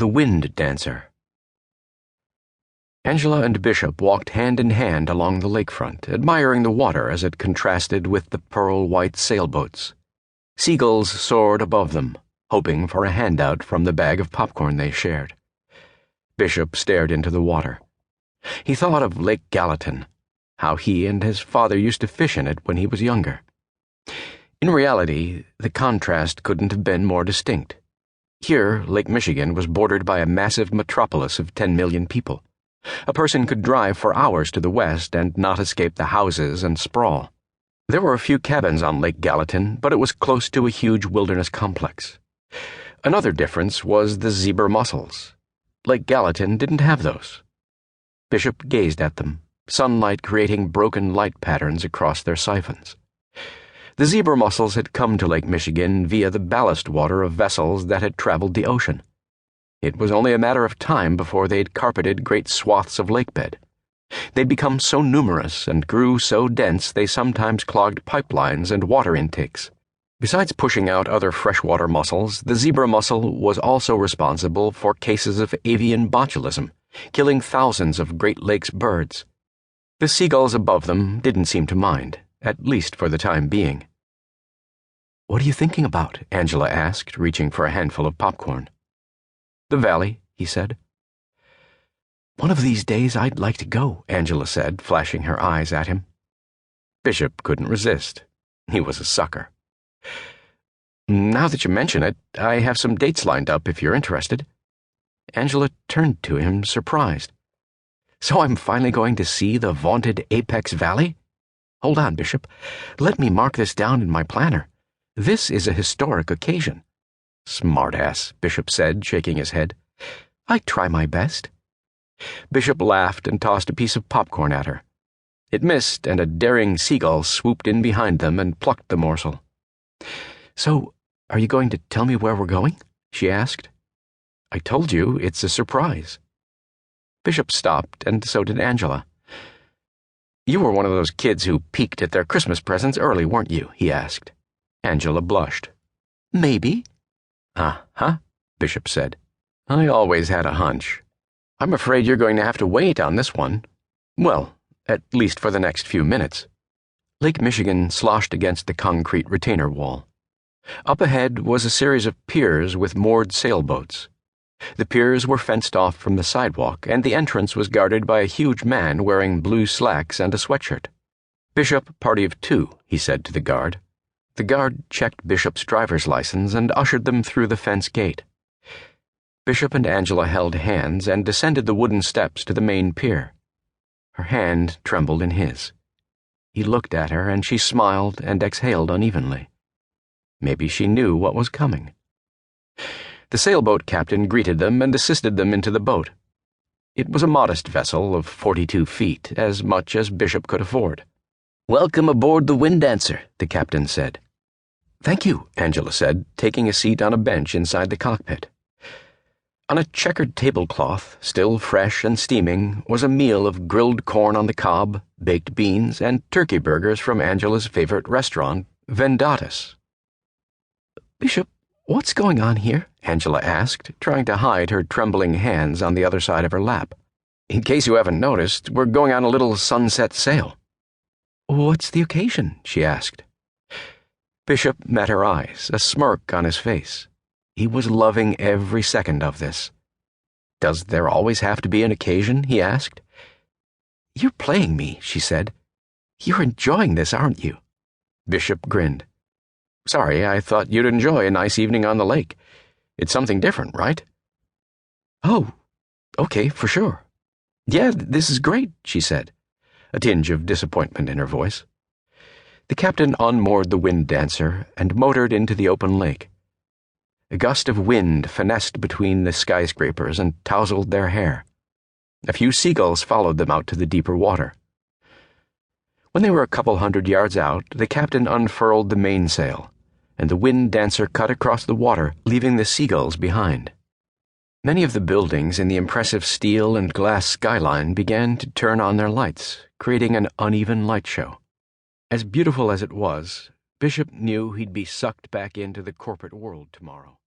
The Wind Dancer. Angela and Bishop walked hand in hand along the lakefront, admiring the water as it contrasted with the pearl-white sailboats. Seagulls soared above them, hoping for a handout from the bag of popcorn they shared. Bishop stared into the water. He thought of Lake Gallatin, how he and his father used to fish in it when he was younger. In reality, the contrast couldn't have been more distinct. Here, Lake Michigan was bordered by a massive metropolis of 10 million people. A person could drive for hours to the west and not escape the houses and sprawl. There were a few cabins on Lake Gallatin, but it was close to a huge wilderness complex. Another difference was the zebra mussels. Lake Gallatin didn't have those. Bishop gazed at them, sunlight creating broken light patterns across their siphons. The zebra mussels had come to Lake Michigan via the ballast water of vessels that had traveled the ocean. It was only a matter of time before they'd carpeted great swaths of lakebed. They'd become so numerous and grew so dense they sometimes clogged pipelines and water intakes. Besides pushing out other freshwater mussels, the zebra mussel was also responsible for cases of avian botulism, killing thousands of Great Lakes birds. The seagulls above them didn't seem to mind, at least for the time being. "What are you thinking about?" Angela asked, reaching for a handful of popcorn. "The valley," he said. "One of these days I'd like to go," Angela said, flashing her eyes at him. Bishop couldn't resist. He was a sucker. "Now that you mention it, I have some dates lined up if you're interested." Angela turned to him, surprised. "So I'm finally going to see the vaunted Apex Valley? Hold on, Bishop. Let me mark this down in my planner. This is a historic occasion." "Smartass," Bishop said, shaking his head. "I try my best." Bishop laughed and tossed a piece of popcorn at her. It missed, and a daring seagull swooped in behind them and plucked the morsel. "So, are you going to tell me where we're going?" she asked. "I told you it's a surprise." Bishop stopped, and so did Angela. "You were one of those kids who peeked at their Christmas presents early, weren't you?" he asked. Angela blushed. "Maybe." "Uh-huh," Bishop said. "I always had a hunch. I'm afraid you're going to have to wait on this one. Well, at least for the next few minutes." Lake Michigan sloshed against the concrete retainer wall. Up ahead was a series of piers with moored sailboats. The piers were fenced off from the sidewalk, and the entrance was guarded by a huge man wearing blue slacks and a sweatshirt. "Bishop, party of 2, he said to the guard. The guard checked Bishop's driver's license and ushered them through the fence gate. Bishop and Angela held hands and descended the wooden steps to the main pier. Her hand trembled in his. He looked at her, and she smiled and exhaled unevenly. Maybe she knew what was coming. The sailboat captain greeted them and assisted them into the boat. It was a modest vessel of 42 feet, as much as Bishop could afford. "Welcome aboard the Wind Dancer," the captain said. "Thank you," Angela said, taking a seat on a bench inside the cockpit. On a checkered tablecloth, still fresh and steaming, was a meal of grilled corn on the cob, baked beans, and turkey burgers from Angela's favorite restaurant, Vendatus. "Bishop, what's going on here?" Angela asked, trying to hide her trembling hands on the other side of her lap. "In case you haven't noticed, we're going on a little sunset sail." "What's the occasion?" she asked. Bishop met her eyes, a smirk on his face. He was loving every second of this. "Does there always have to be an occasion?" he asked. "You're playing me," she said. "You're enjoying this, aren't you?" Bishop grinned. "Sorry, I thought you'd enjoy a nice evening on the lake. It's something different, right?" "Oh, okay, for sure. Yeah, this is great," she said, a tinge of disappointment in her voice. The captain unmoored the Wind Dancer and motored into the open lake. A gust of wind finessed between the skyscrapers and tousled their hair. A few seagulls followed them out to the deeper water. When they were a couple 100 yards out, the captain unfurled the mainsail, and the Wind Dancer cut across the water, leaving the seagulls behind. Many of the buildings in the impressive steel and glass skyline began to turn on their lights, creating an uneven light show. As beautiful as it was, Bishop knew he'd be sucked back into the corporate world tomorrow.